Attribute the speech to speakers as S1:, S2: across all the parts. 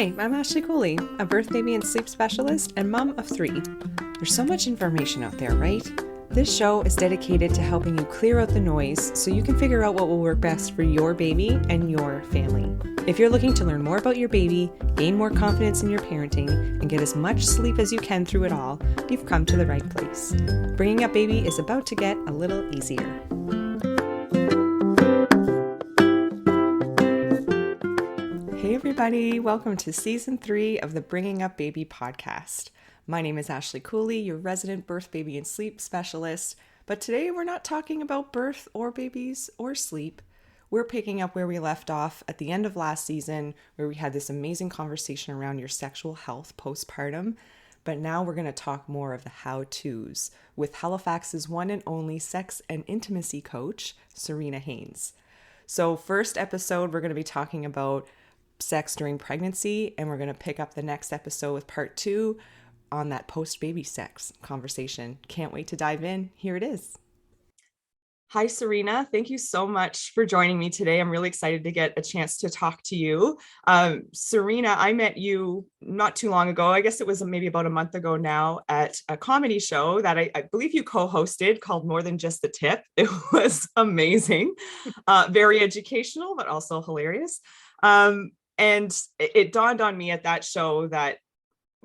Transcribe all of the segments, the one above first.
S1: Hi, I'm Ashley Cooley, a birth, baby, and sleep specialist and mom of 3. There's so much information out there, right? This show is dedicated to helping you clear out the noise so you can figure out what will work best for your baby and your family. If you're looking to learn more about your baby, gain more confidence in your parenting, and get as much sleep as you can through it all, you've come to the right place. Bringing up baby is about to get a little easier. Hey everybody, welcome to Season 3 of the Bringing Up Baby podcast. My name is Ashley Cooley, your resident birth, baby, and sleep specialist, but today we're not talking about birth or babies or sleep. We're picking up where we left off at the end of last season, where we had this amazing conversation around your sexual health postpartum, but now we're going to talk more of the how-tos with Halifax's one and only sex and intimacy coach, Serena Haines. So first episode, we're going to be talking about sex during pregnancy, and we're going to pick up the next episode with part 2 on that post-baby sex conversation. Can't wait to dive in. Here it is. Hi, Serena. Thank you so much for joining me today. I'm really excited to get a chance to talk to you. Serena, I met you not too long ago. I guess it was maybe about a month ago now at a comedy show that I believe you co-hosted called More Than Just the Tip. It was amazing, very educational, but also hilarious. And it dawned on me at that show that,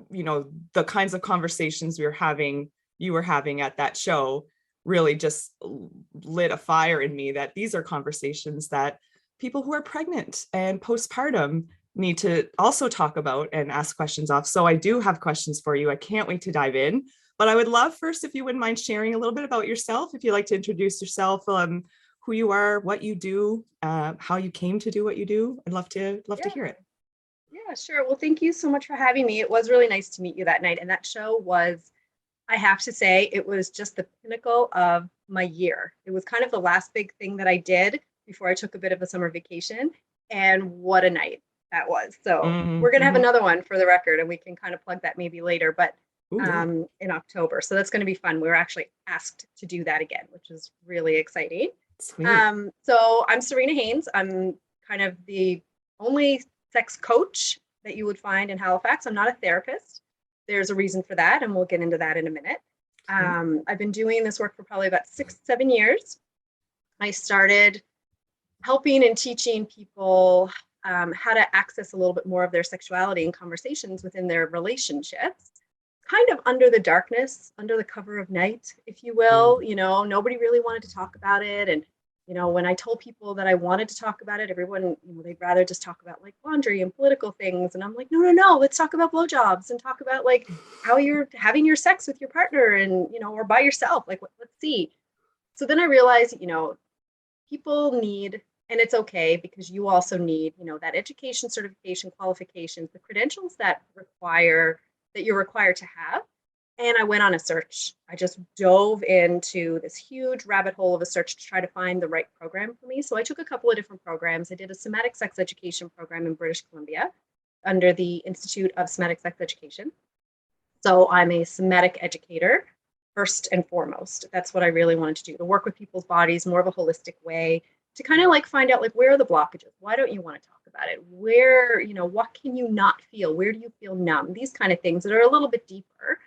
S1: you know, the kinds of conversations you were having at that show really just lit a fire in me, that these are conversations that people who are pregnant and postpartum need to also talk about and ask questions of. So I do have questions for you. I can't wait to dive in, but I would love first, if you wouldn't mind sharing a little bit about yourself, if you'd like to introduce yourself, who you are, what you do, how you came to do what you do. I'd love to hear it.
S2: Yeah, sure. Well, thank you so much for having me. It was really nice to meet you that night. And that show was, I have to say, it was just the pinnacle of my year. It was kind of the last big thing that I did before I took a bit of a summer vacation. And what a night that was. So we're going to have another one for the record, and we can kind of plug that maybe later, but in October. So that's going to be fun. We were actually asked to do that again, which is really exciting. So I'm Serena Haines. I'm kind of the only sex coach that you would find in Halifax. I'm not a therapist. There's a reason for that, and we'll get into that in a minute. I've been doing this work for probably about 6-7 years. I started helping and teaching people how to access a little bit more of their sexuality and conversations within their relationships, kind of under the darkness, under the cover of night, if you will. You know, nobody really wanted to talk about it. And, you know, when I told people that I wanted to talk about it, everyone, you know, they'd rather just talk about like laundry and political things. And I'm like, no, let's talk about blowjobs and talk about like how you're having your sex with your partner and, you know, or by yourself. Like, let's see. So then I realized, you know, people need, and it's okay because you also need, you know, that education, certification, qualifications, the credentials that you're required to have. And I went on a search. I just dove into this huge rabbit hole of a search to try to find the right program for me. So I took a couple of different programs. I did a somatic sex education program in British Columbia under the Institute of Somatic Sex Education. So I'm a somatic educator first and foremost. That's what I really wanted to do, to work with people's bodies more of a holistic way, to kind of like find out like, where are the blockages? Why don't you want to talk about it? Where, you know, what can you not feel? Where do you feel numb? These kind of things that are a little bit deeper.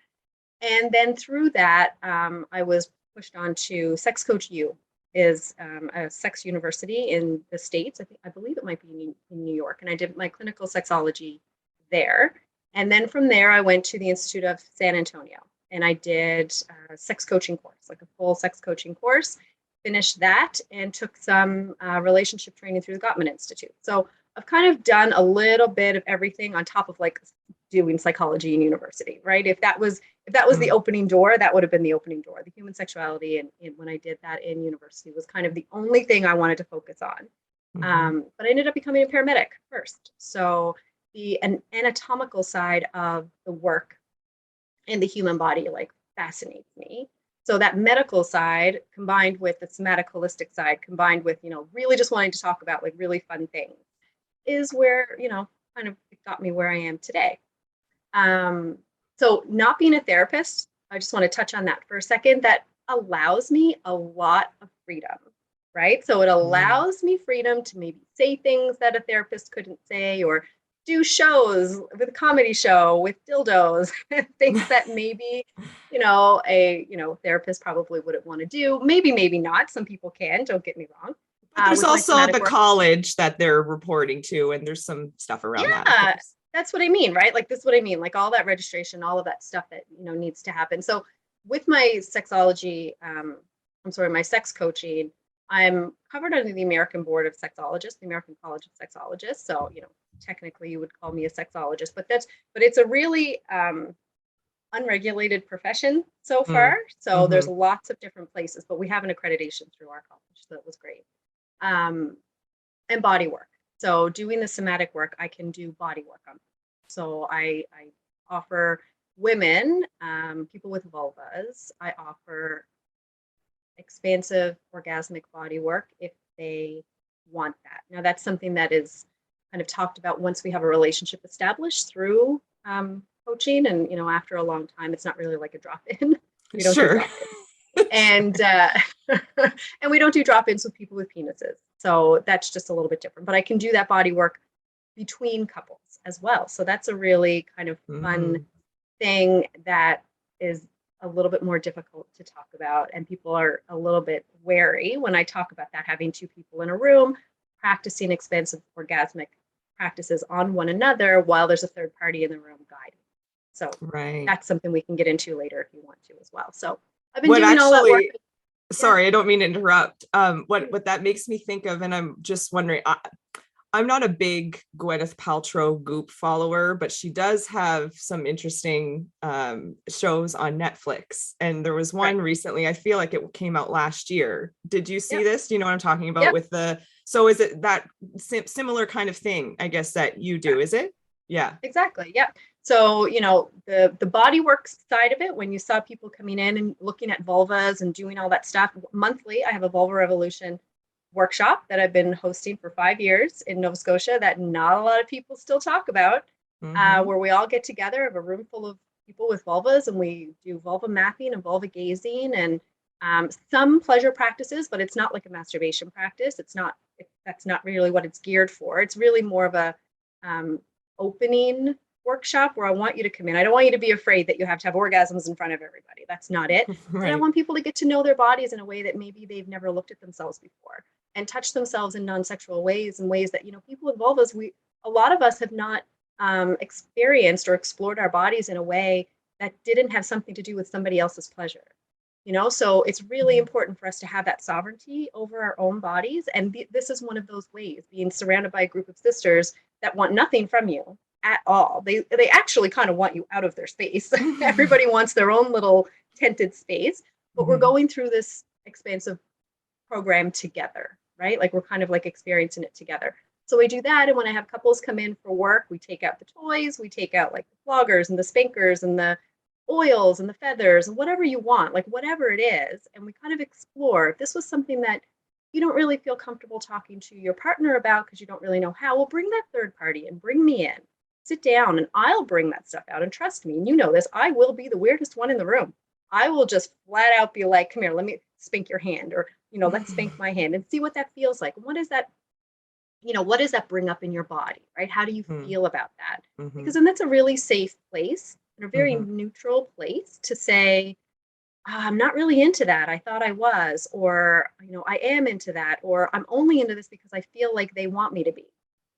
S2: And then through that, I was pushed on to Sex Coach U, is a sex university in the States. I believe it might be in New York. And I did my clinical sexology there. And then from there, I went to the Institute of San Antonio, and I did a sex coaching course, like a full sex coaching course, finished that, and took some relationship training through the Gottman Institute. So I've kind of done a little bit of everything on top of like doing psychology in university, right? If that was the opening door, that would have been the opening door. The human sexuality, and when I did that in university, was kind of the only thing I wanted to focus on. But I ended up becoming a paramedic first. So the anatomical side of the work in the human body like fascinates me. So that medical side combined with the somatic holistic side, combined with, you know, really just wanting to talk about like really fun things, is where, you know, kind of got me where I am today. So not being a therapist, I just want to touch on that for a second. That allows me a lot of freedom, right? So it allows me freedom to maybe say things that a therapist couldn't say, or do shows with a comedy show with dildos, things that maybe, a therapist probably wouldn't want to do. Maybe not. Some people can, don't get me wrong.
S1: But there's
S2: With my
S1: also
S2: somatic
S1: the
S2: work.
S1: college that they're reporting to, and there's some stuff around that, of
S2: Yeah,
S1: course.
S2: that's what I mean, right? Like this is what I mean, like all that registration, all of that stuff that needs to happen. So with my sexology, my sex coaching, I'm covered under the American Board of Sexologists, the American College of Sexologists. So technically you would call me a sexologist, but it's a really unregulated profession so far. So there's
S1: Mm-hmm.
S2: lots of different places, but we have an accreditation through our college, so that was great. And body work. So doing the somatic work, I can do body work on. So I offer women, people with vulvas, I offer expansive orgasmic body work if they want that. Now that's something that is kind of talked about once we have a relationship established through coaching, and after a long time, it's not really like a drop-in. We don't do
S1: Sure.
S2: drop-in, and and we don't do drop-ins with people with penises. So that's just a little bit different. But I can do that body work between couples as well. So that's a really kind of fun thing that is a little bit more difficult to talk about, and people are a little bit wary when I talk about that, having two people in a room practicing expansive orgasmic practices on one another while there's a third party in the room guiding. So that's something we can get into later if you want to as well. So I've been doing all that work.
S1: Sorry, I don't mean to interrupt. What that makes me think of, and I'm just wondering, I'm not a big Gwyneth Paltrow Goop follower, but she does have some interesting shows on Netflix. And there was one recently, I feel like it came out last year. Did you see this? Do you know what I'm talking about with so is it that similar kind of thing, I guess, that you do, is it? Yeah.
S2: Exactly. Yeah. So, the body work side of it, when you saw people coming in and looking at vulvas and doing all that stuff monthly, I have a Vulva Revolution workshop that I've been hosting for 5 years in Nova Scotia that not a lot of people still talk about, where we all get together of a room full of people with vulvas, and we do vulva mapping and vulva gazing and some pleasure practices, but it's not like a masturbation practice. That's not really what it's geared for. It's really more of a opening workshop where I want you to come in. I don't want you to be afraid that you have to have orgasms in front of everybody. That's not it. But I want people to get to know their bodies in a way that maybe they've never looked at themselves before, and touch themselves in non-sexual ways, in ways that, people with vulvas, a lot of us have not experienced or explored our bodies in a way that didn't have something to do with somebody else's pleasure. So it's really important for us to have that sovereignty over our own bodies. And this is one of those ways, being surrounded by a group of sisters that want nothing from you at all. They actually kind of want you out of their space. Everybody wants their own little tented space, but we're going through this expansive program together, right? Like we're kind of like experiencing it together. So we do that. And when I have couples come in for work, we take out the toys, we take out like the floggers and the spankers and the oils and the feathers and whatever you want, like whatever it is. And we kind of explore if this was something that you don't really feel comfortable talking to your partner about because you don't really know how, well, bring that third party and bring me in. Sit down and I'll bring that stuff out. And trust me, and you know this, I will be the weirdest one in the room. I will just flat out be like, come here, let me spank your hand, or, let's spank my hand and see what that feels like. What is that? What does that bring up in your body, right? How do you feel about that? Because then that's a really safe place and a very neutral place to say, I'm not really into that. I thought I was, or, I am into that, or I'm only into this because I feel like they want me to be,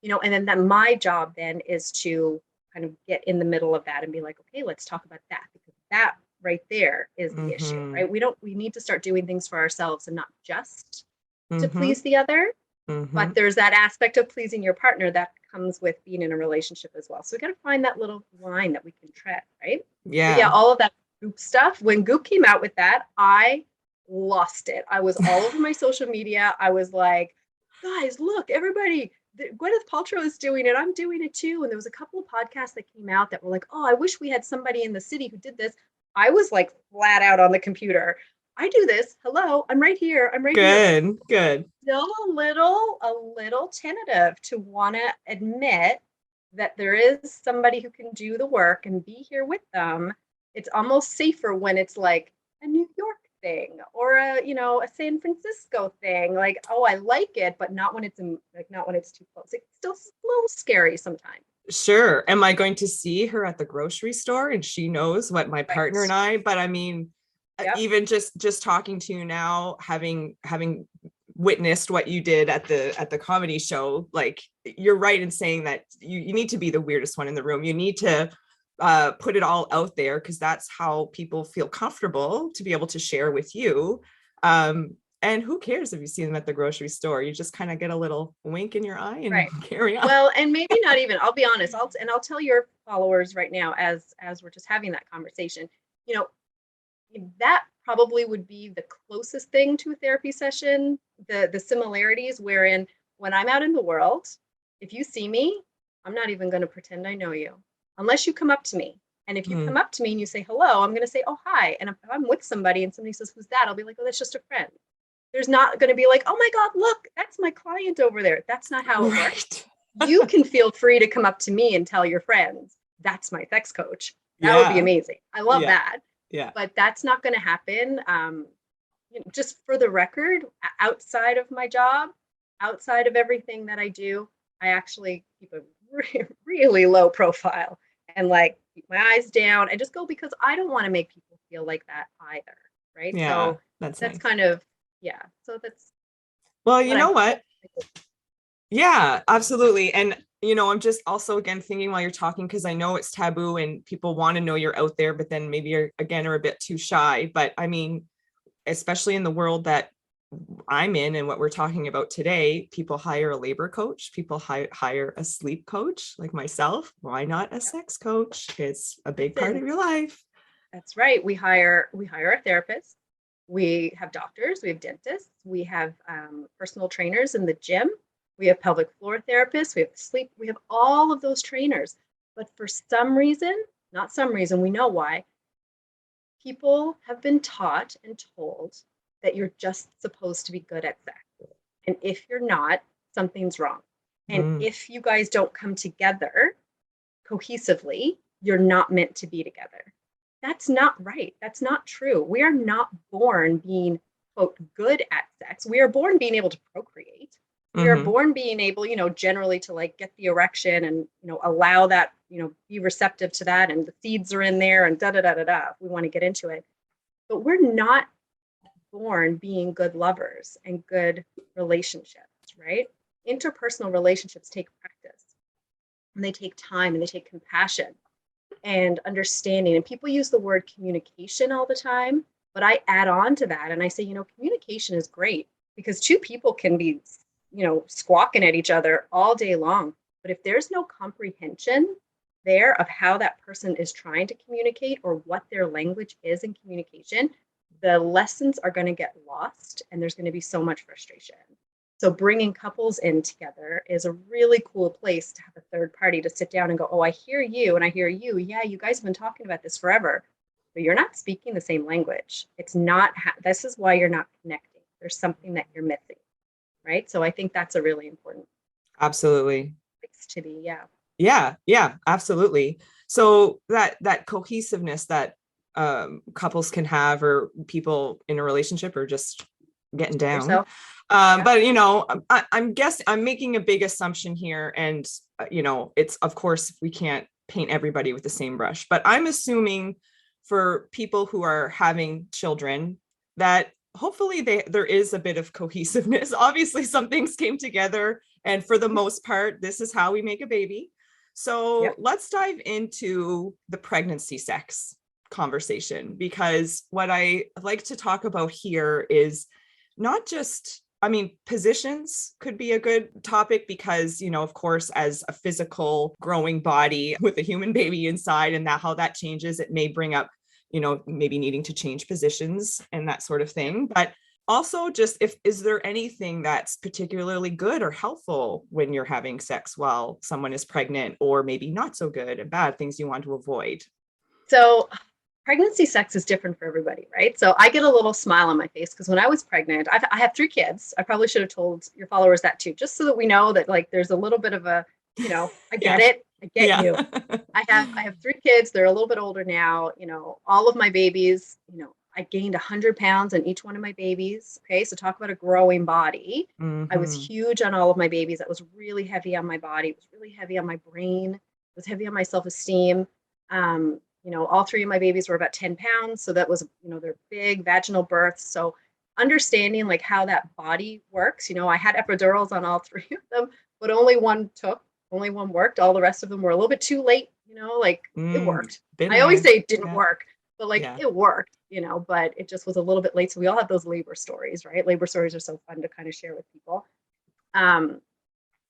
S2: and then that my job then is to kind of get in the middle of that and be like, okay, let's talk about that, because that right there is the issue, right? We need to start doing things for ourselves and not just to please the other. But there's that aspect of pleasing your partner that comes with being in a relationship as well. So we got to find that little line that we can tread, right?
S1: Yeah.
S2: But yeah, all of that Goop stuff. When Goop came out with that, I lost it. I was all over my social media. I was like, guys, look, everybody, Gwyneth Paltrow is doing it. I'm doing it too. And there was a couple of podcasts that came out that were like, oh, I wish we had somebody in the city who did this. I was like flat out on the computer. I do this. Hello, I'm right here. I'm right here.
S1: Good.
S2: Still a little tentative to want to admit that there is somebody who can do the work and be here with them. It's almost safer when it's like a New York thing or a San Francisco thing. Like, oh, I like it, but not when it's not when it's too close. It's still a little scary sometimes.
S1: Sure. Am I going to see her at the grocery store and she knows what my partner and
S2: Right.
S1: I, but I mean,
S2: Yep.
S1: even just talking to you now, having witnessed what you did at the comedy show, like you're right in saying that you need to be the weirdest one in the room. You need to put it all out there because that's how people feel comfortable to be able to share with you. And who cares if you see them at the grocery store? You just kind of get a little wink in your eye and
S2: Right.
S1: carry on.
S2: Well, and maybe not even, I'll be honest, I'll tell your followers right now as we're just having that conversation, you know, that probably would be the closest thing to a therapy session, the similarities wherein when I'm out in the world, if you see me, I'm not even going to pretend I know you unless you come up to me. And if you come
S1: Mm,
S2: up to me and you say hello, I'm going to say, oh, hi. And if I'm with somebody and somebody says, who's that? I'll be like, oh, that's just a friend. There's not going to be like, oh my God, look, that's my client over there. That's not how it works.
S1: right.
S2: You can feel free to come up to me and tell your friends, that's my sex coach. That would be
S1: Yeah.
S2: amazing. I love
S1: Yeah.
S2: that.
S1: Yeah.
S2: But that's not going to happen. Just for the record, outside of my job, outside of everything that I do, I actually keep a really low profile and like keep my eyes down and just go because I don't want to make people feel like that either. Right.
S1: Yeah.
S2: So
S1: That's
S2: that's
S1: nice.
S2: kind of, yeah. So that's
S1: Well, you
S2: what I
S1: know what? Yeah, absolutely. And I'm just also again thinking while you're talking, because I know it's taboo and people want to know you're out there, but then maybe you're again are a bit too shy. But I mean, especially in the world that I'm in and what we're talking about today, people hire a labor coach, people hire a sleep coach like myself. Why not a
S2: yep,
S1: sex coach? It's a big part of
S2: listen,
S1: your life.
S2: that's right. We hire a therapist. We have doctors. We have dentists. We have personal trainers in the gym. We have pelvic floor therapists. We have sleep. We have all of those trainers. But for some reason, not some reason, we know why, people have been taught and told that you're just supposed to be good at sex. And if you're not, something's wrong. And
S1: Mm,
S2: if you guys don't come together cohesively, you're not meant to be together. That's not right. That's not true. We are not born being, quote, good at sex. We are born being able to procreate. We are
S1: mm-hmm.
S2: born being able, generally to like get the erection and, allow that, be receptive to that. And the seeds are in there and da da da da da. If we want to get into it. But we're not born being good lovers and good relationships, right? Interpersonal relationships take practice and they take time and they take compassion and understanding. And people use the word communication all the time, but I add on to that and I say, communication is great because two people can be, squawking at each other all day long. But if there's no comprehension there of how that person is trying to communicate or what their language is in communication, the lessons are going to get lost and there's going to be so much frustration. So bringing couples in together is a really cool place to have a third party to sit down and go, oh, I hear you and I hear you. Yeah, you guys have been talking about this forever, but you're not speaking the same language. It's not, this is why you're not connecting. There's something that you're missing, right? So I think that's a really important
S1: Absolutely.
S2: place to be. Yeah.
S1: Yeah, yeah, absolutely. So that cohesiveness that couples can have, or people in a relationship, or just getting down.
S2: Yourself. Yeah.
S1: But I'm making a big assumption here, and it's of course we can't paint everybody with the same brush, but I'm assuming for people who are having children that hopefully there is a bit of cohesiveness. Obviously, some things came together, and for the most part, this is how we make a baby. So
S2: Yep.
S1: let's dive into the pregnancy sex conversation, because what I like to talk about here is not just, I mean, positions could be a good topic because, of course, as a physical growing body with a human baby inside and that how that changes, it may bring up, maybe needing to change positions and that sort of thing. But also just is there anything that's particularly good or helpful when you're having sex while someone is pregnant, or maybe not so good and bad things you want to avoid?
S2: So pregnancy sex is different for everybody, right? So I get a little smile on my face because when I was pregnant, I have 3 kids. I probably should have told your followers that too, just so that we know that like there's a little bit of a, I get
S1: Yeah.
S2: it, I get
S1: Yeah.
S2: you. I have 3 kids. They're a little bit older now. All of my babies. I gained 100 pounds on each one of my babies. Okay, so talk about a growing body. I was
S1: Mm-hmm.
S2: huge on all of my babies. That was really heavy on my body. It was really heavy on my brain. was heavy on my self-esteem. All three of my babies were about 10 pounds. So that was, they're big vaginal births. So understanding like how that body works, I had epidurals on all three of them, but only one worked. All the rest of them were a little bit too late, it worked.
S1: Been
S2: I always
S1: there.
S2: say it didn't
S1: Yeah.
S2: work, but
S1: Yeah.
S2: it worked, but it just was a little bit late. So we all have those labor stories, right? Labor stories are so fun to kind of share with people.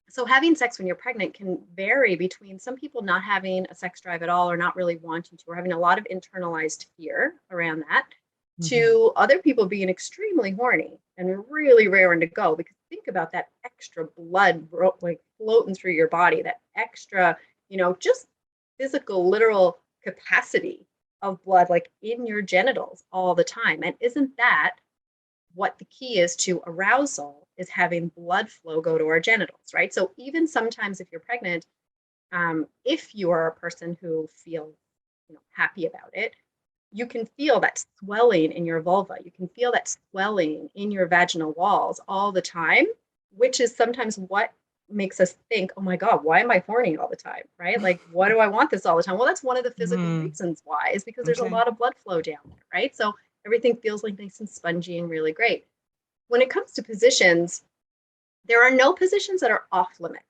S2: So having sex when you're pregnant can vary between some people not having a sex drive at all or not really wanting to, or having a lot of internalized fear around that, to other people being extremely horny and really raring to go. Because think about that extra blood like floating through your body, that extra, just physical, literal capacity of blood like in your genitals all the time. And isn't that what the key is to arousal, is having blood flow go to our genitals, right? So even sometimes if you're pregnant, if you are a person who feels happy about it, you can feel that swelling in your vulva. You can feel that swelling in your vaginal walls all the time, which is sometimes what makes us think, oh my God, why am I horny all the time, right? Like, why do I want this all the time? Well, that's one of the physical reasons why, is because there's a lot of blood flow down there, right? So everything feels like nice and spongy and really great. When it comes to positions, there are no positions that are off limits.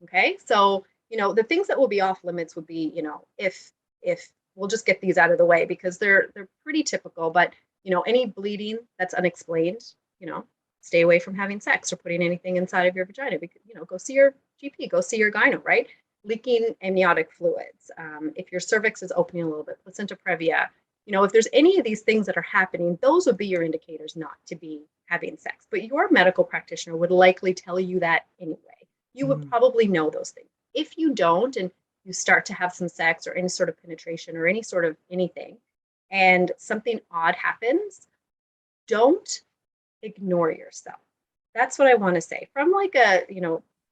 S2: Okay. So, the things that will be off limits would be, if we'll just get these out of the way because they're pretty typical, but any bleeding that's unexplained, stay away from having sex or putting anything inside of your vagina. Because, go see your GP, go see your gyno, right? Leaking amniotic fluids. If your cervix is opening a little bit, placenta previa, if there's any of these things that are happening, those would be your indicators not to be having sex. But your medical practitioner would likely tell you that anyway. You would probably know those things. If you don't, and you start to have some sex or any sort of penetration or any sort of anything, and something odd happens, don't ignore yourself. That's what I want to say. From like a,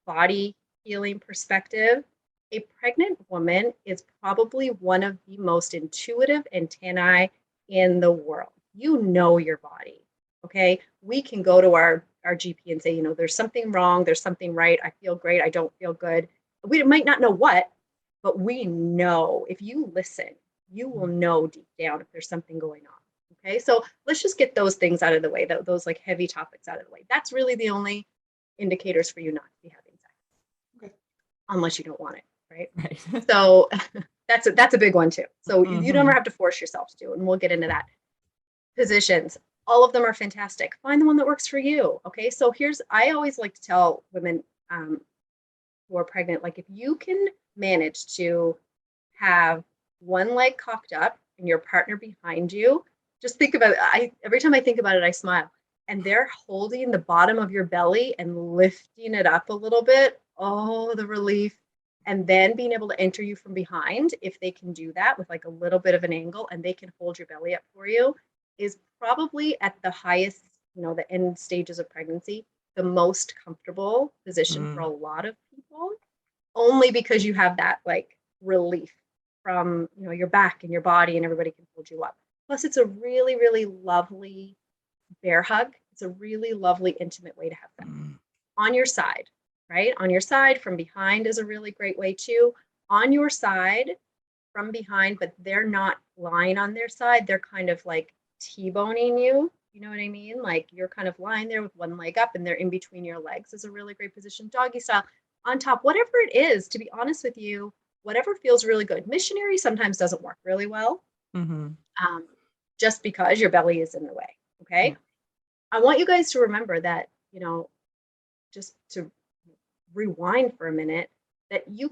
S2: body healing perspective, a pregnant woman is probably one of the most intuitive antennae in the world. You know your body. Okay. We can go to our GP and say, there's something wrong, there's something right. I feel great. I don't feel good. We might not know what, but we know. If you listen, you will know deep down if there's something going on. Okay. So let's just get those things out of the way, those like heavy topics out of the way. That's really the only indicators for you not to be having sex. Okay. Unless you don't want it. Right. So that's a big one too. So you don't ever have to force yourself to do it. And we'll get into that. Positions, all of them are fantastic. Find the one that works for you. Okay. So I always like to tell women who are pregnant, like if you can manage to have one leg cocked up and your partner behind you, just think about it. Every time I think about it, I smile. And they're holding the bottom of your belly and lifting it up a little bit. Oh, the relief. And then being able to enter you from behind, if they can do that with like a little bit of an angle and they can hold your belly up for you, is probably at the highest, the end stages of pregnancy, the most comfortable position for a lot of people, only because you have that like relief from, your back and your body and everybody can hold you up. Plus it's a really, really lovely bear hug. It's a really lovely, intimate way to have sex. On your side, right? On your side from behind is a really great way too. On your side from behind, but they're not lying on their side. They're kind of like T-boning you. You know what I mean? Like you're kind of lying there with one leg up and they're in between your legs is a really great position. Doggy style, on top, whatever it is, to be honest with you, whatever feels really good. Missionary sometimes doesn't work really well, just because your belly is in the way. Okay. I want you guys to remember that, just to rewind for a minute, that you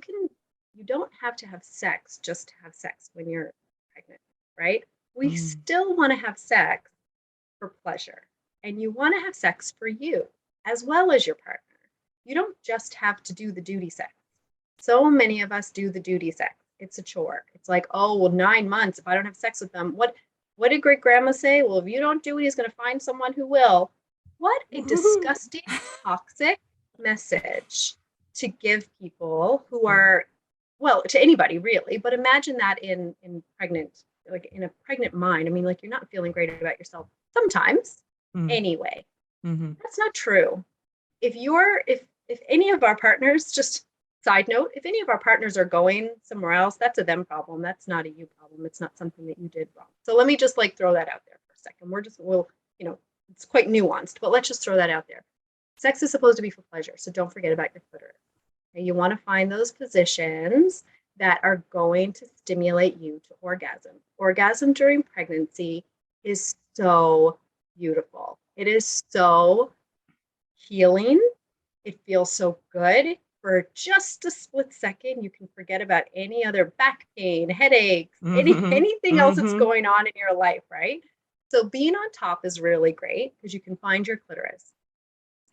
S2: don't have to have sex just to have sex when you're pregnant, right? We still want to have sex for pleasure, and you want to have sex for you as well as your partner. You don't just have to do the duty sex. So many of us do the duty sex. It's a chore. It's like, oh, well, 9 months, if I don't have sex with them, what did great grandma say? Well, if you don't do it, he's going to find someone who will. What a disgusting, toxic message to give people who are, well, to anybody really, but imagine that in pregnant, like in a pregnant mind. I mean, like you're not feeling great about yourself sometimes anyway. That's not true. If any of our partners, just Side note, if any of our partners are going somewhere else, that's a them problem. That's not a you problem. It's not something that you did wrong. So let me just like throw that out there for a second. We'll, it's quite nuanced, but let's just throw that out there. Sex is supposed to be for pleasure. So don't forget about your clitoris. Okay? You want to find those positions that are going to stimulate you to orgasm. Orgasm during pregnancy is so beautiful. It is so healing. It feels so good. For just a split second, you can forget about any other back pain, headaches, anything else that's going on in your life, right? So being on top is really great because you can find your clitoris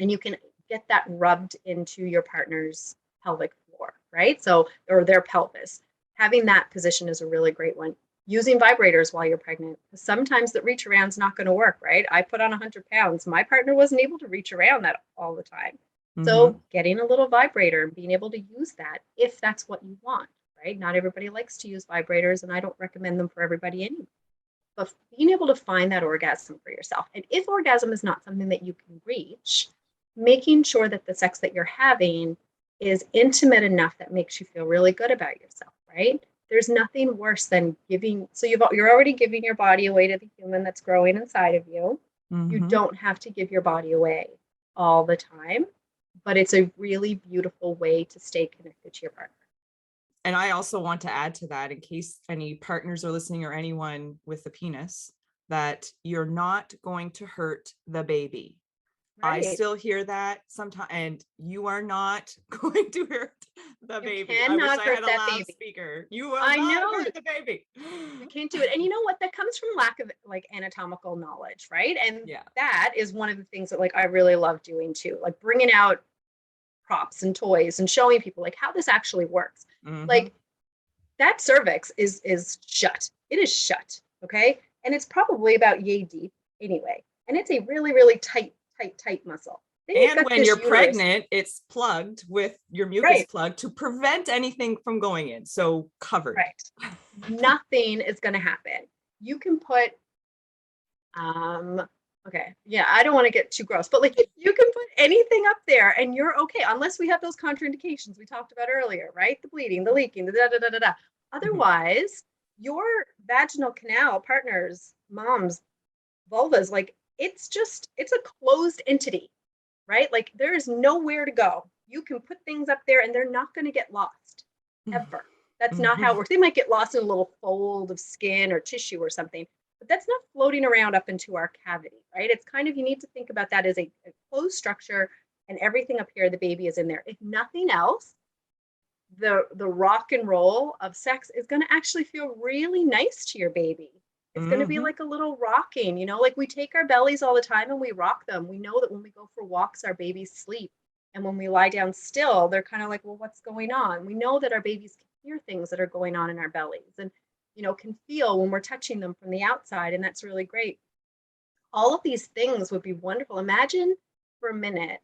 S2: and you can get that rubbed into your partner's pelvic floor, right? So, or their pelvis. Having that position is a really great one. Using vibrators while you're pregnant. Sometimes the reach around is not going to work, right? I put on 100 pounds. My partner wasn't able to reach around that all the time. So getting a little vibrator and being able to use that if that's what you want, right? Not everybody likes to use vibrators, and I don't recommend them for everybody anyway. But being able to find that orgasm for yourself. And if orgasm is not something that you can reach, making sure that the sex that you're having is intimate enough that makes you feel really good about yourself, right? There's nothing worse than giving. So you're already giving your body away to the human that's growing inside of you. You don't have to give your body away all the time, but it's a really beautiful way to stay connected to your partner.
S1: And I also want to add to that, in case any partners are listening or anyone with a penis, that you're not going to hurt the baby. Right. I still hear that sometimes, and you are not going to hurt the baby. I wish I had a loudspeaker. You will not hurt the baby.
S2: You can't do it. And you know what? That comes from lack of like anatomical knowledge, right? And that is one of the things that like I really love doing too, like bringing out props and toys and showing people like how this actually works. Like that cervix is shut. It is shut. Okay. And it's probably about yay deep anyway. And it's a really, really tight muscle.
S1: And when you're pregnant, it's plugged with your mucus plug to prevent anything from going in. So covered.
S2: Right. Nothing is going to happen. You can put, okay. Yeah. I don't want to get too gross, but like you can put anything up there and you're okay. Unless we have those contraindications we talked about earlier, right? The bleeding, the leaking, the da-da-da-da-da. Otherwise, your vaginal canal partners, moms, vulvas, like it's a closed entity, right? Like there is nowhere to go. You can put things up there and they're not going to get lost ever. That's not how it works. They might get lost in a little fold of skin or tissue or something, but that's not floating around up into our cavity, right? It's kind of, you need to think about that as a closed structure and everything up here, the baby is in there. If nothing else, the rock and roll of sex is going to actually feel really nice to your baby. It's going to be like a little rocking, like we take our bellies all the time and we rock them. We know that when we go for walks, our babies sleep. And when we lie down still, they're kind of like, well, what's going on? We know that our babies can hear things that are going on in our bellies and, can feel when we're touching them from the outside. And that's really great. All of these things would be wonderful. Imagine for a minute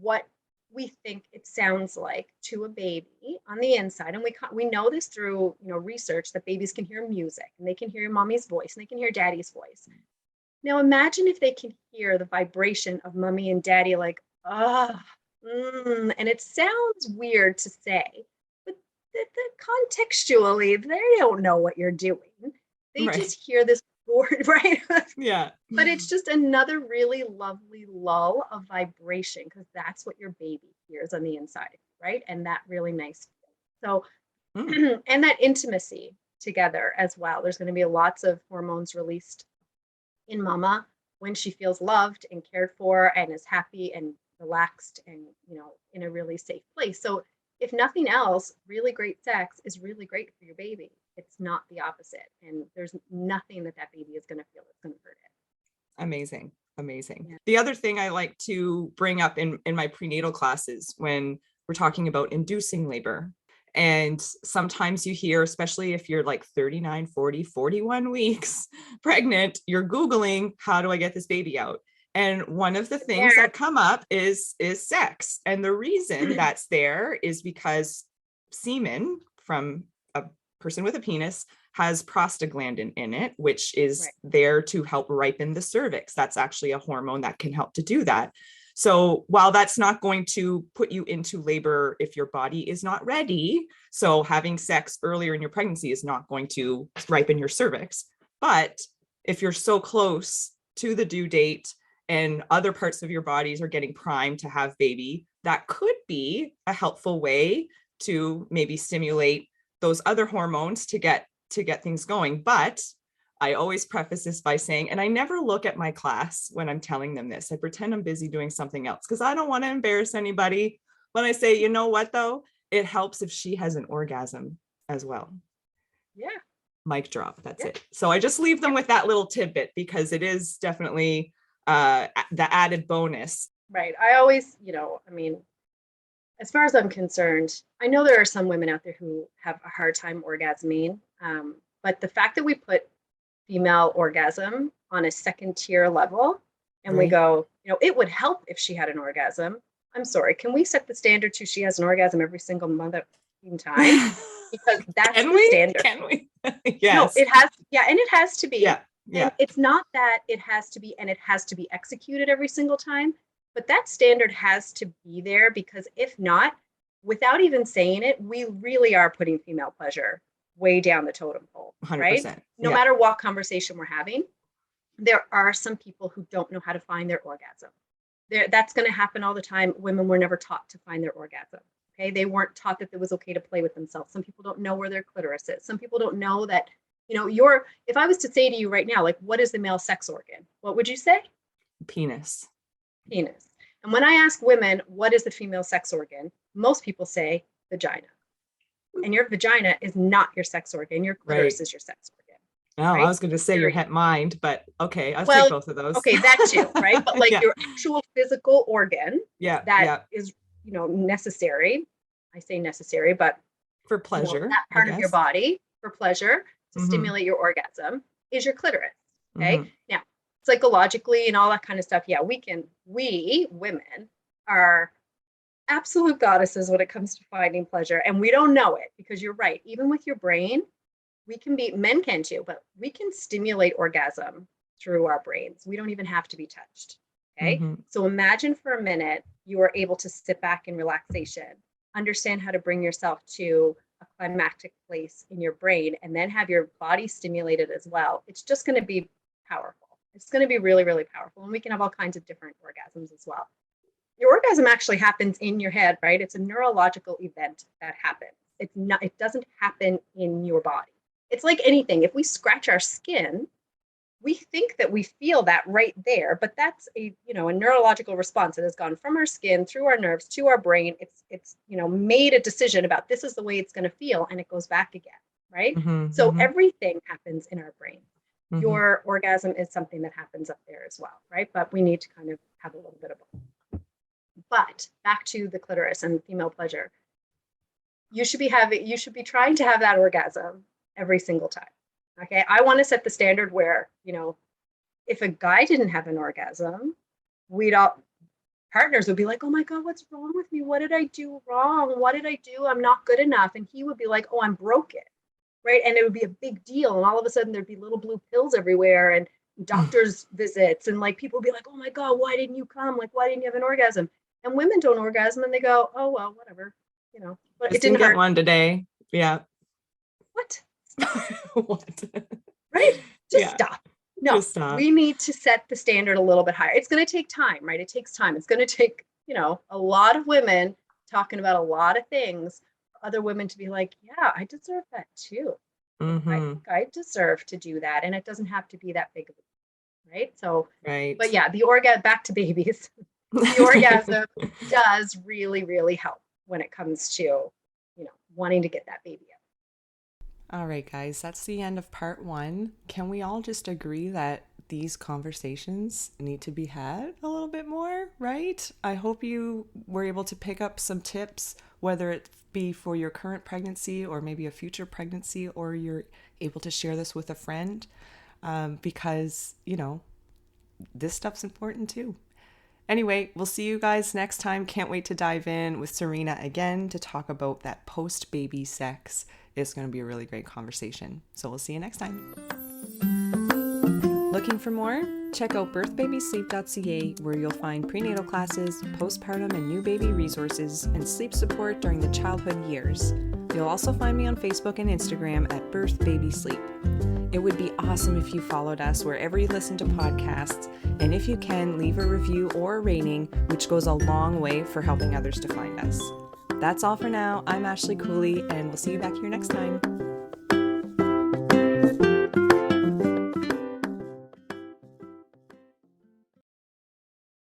S2: what we think it sounds like to a baby on the inside. And we know this through, research that babies can hear music and they can hear mommy's voice and they can hear daddy's voice. Now imagine if they can hear the vibration of mommy and daddy, like, and it sounds weird to say, but contextually, they don't know what you're doing. They just hear this word, right?
S1: Yeah.
S2: But it's just another really lovely lull of vibration because that's what your baby hears on the inside, right? And that really nice. So, and that intimacy together as well. There's going to be lots of hormones released in mama when she feels loved and cared for and is happy and relaxed and, in a really safe place. So if nothing else, really great sex is really great for your baby. It's not the opposite. And there's nothing that baby is going to feel that's going to hurt it.
S1: Amazing. Yeah. The other thing I like to bring up in my prenatal classes when we're talking about inducing labor, and sometimes you hear, especially if you're like 39, 40, 41 weeks pregnant, you're Googling, how do I get this baby out? And one of the things that come up is sex. And the reason that's there is because semen from a person with a penis has prostaglandin in it, which is there to help ripen the cervix. That's actually a hormone that can help to do that. So while that's not going to put you into labor if your body is not ready, so having sex earlier in your pregnancy is not going to ripen your cervix. But if you're so close to the due date and other parts of your bodies are getting primed to have baby, that could be a helpful way to maybe stimulate those other hormones to get things going. But I always preface this by saying, and I never look at my class when I'm telling them this. I pretend I'm busy doing something else because I don't want to embarrass anybody. When I say, you know what, though, it helps if she has an orgasm as well.
S2: Yeah.
S1: Mic drop. That's it. So I just leave them with that little tidbit because it is definitely the added bonus.
S2: Right. I always, I mean, as far as I'm concerned, I know there are some women out there who have a hard time orgasming. But the fact that we put female orgasm on a second tier level and we go, it would help if she had an orgasm. I'm sorry. Can we set the standard to she has an orgasm every single month in time? Because that's the standard.
S1: Can we? Yes.
S2: No, it has. Yeah. And it has to be.
S1: Yeah. Yeah.
S2: And it's not that it has to be, and it has to be executed every single time, but that standard has to be there because if not, without even saying it, we really are putting female pleasure way down the totem pole, 100%, right? No matter what conversation we're having, there are some people who don't know how to find their orgasm. That's going to happen all the time. Women were never taught to find their orgasm. Okay. They weren't taught that it was okay to play with themselves. Some people don't know where their clitoris is. Some people don't know that, if I was to say to you right now, like, what is the male sex organ? What would you say?
S1: Penis.
S2: Penis. And when I ask women, what is the female sex organ? Most people say vagina. And your vagina is not your sex organ. Your clitoris is your sex organ.
S1: Oh, right? I was going to say your het mind, but okay, I'll take both of those.
S2: Okay, that too, right? But like your actual physical organ that is, necessary. I say necessary, but
S1: for pleasure,
S2: that part of your body for pleasure to stimulate your orgasm is your clitoris. Okay. Now, psychologically and all that kind of stuff. Yeah, we women are absolute goddesses when it comes to finding pleasure. And we don't know it because you're right. Even with your brain, men can too, but we can stimulate orgasm through our brains. We don't even have to be touched. Okay. So imagine for a minute, you are able to sit back in relaxation, understand how to bring yourself to a climactic place in your brain, and then have your body stimulated as well. It's just going to be powerful. It's going to be really, really powerful. And we can have all kinds of different orgasms as well. Your orgasm actually happens in your head, right? It's a neurological event that happens. It doesn't happen in your body. It's like anything. If we scratch our skin, we think that we feel that right there, but that's a neurological response that has gone from our skin through our nerves to our brain. It's made a decision about this is the way it's going to feel, and it goes back again, right? So everything happens in our brain. Your orgasm is something that happens up there as well, right? But we need to kind of have a little bit of both. But back to the clitoris and female pleasure. You should be trying to have that orgasm every single time. Okay. I want to set the standard where, if a guy didn't have an orgasm, partners would be like, oh my God, what's wrong with me? What did I do wrong? What did I do? I'm not good enough. And he would be like, oh, I'm broken. Right. And it would be a big deal. And all of a sudden there'd be little blue pills everywhere and doctor's visits. And like, people would be like, oh my God, why didn't you come? Like, why didn't you have an orgasm? And women don't orgasm and they go, oh, well, whatever, but
S1: it didn't get one today. Yeah.
S2: What?
S1: What?
S2: Right? Stop. No, we need to set the standard a little bit higher. It's going to take time, right? It takes time. It's going to take, a lot of women talking about a lot of things, for other women to be like, yeah, I deserve that too. I think I deserve to do that. And it doesn't have to be that big of a deal, right? So, but yeah, the orgasm, back to babies, the orgasm does really, really help when it comes to, wanting to get that baby out.
S1: All right, guys, that's the end of part 1. Can we all just agree that these conversations need to be had a little bit more, right? I hope you were able to pick up some tips, whether it be for your current pregnancy or maybe a future pregnancy, or you're able to share this with a friend, because, this stuff's important too. Anyway, we'll see you guys next time. Can't wait to dive in with Serena again to talk about that post-baby sex. It's going to be a really great conversation. So we'll see you next time. Looking for more? Check out birthbabysleep.ca, where you'll find prenatal classes, postpartum and new baby resources, and sleep support during the childhood years. You'll also find me on Facebook and Instagram at Birth Baby Sleep. It would be awesome if you followed us wherever you listen to podcasts, and if you can, leave a review or a rating, which goes a long way for helping others to find us. That's all for now. I'm Ashley Cooley, and we'll see you back here next time.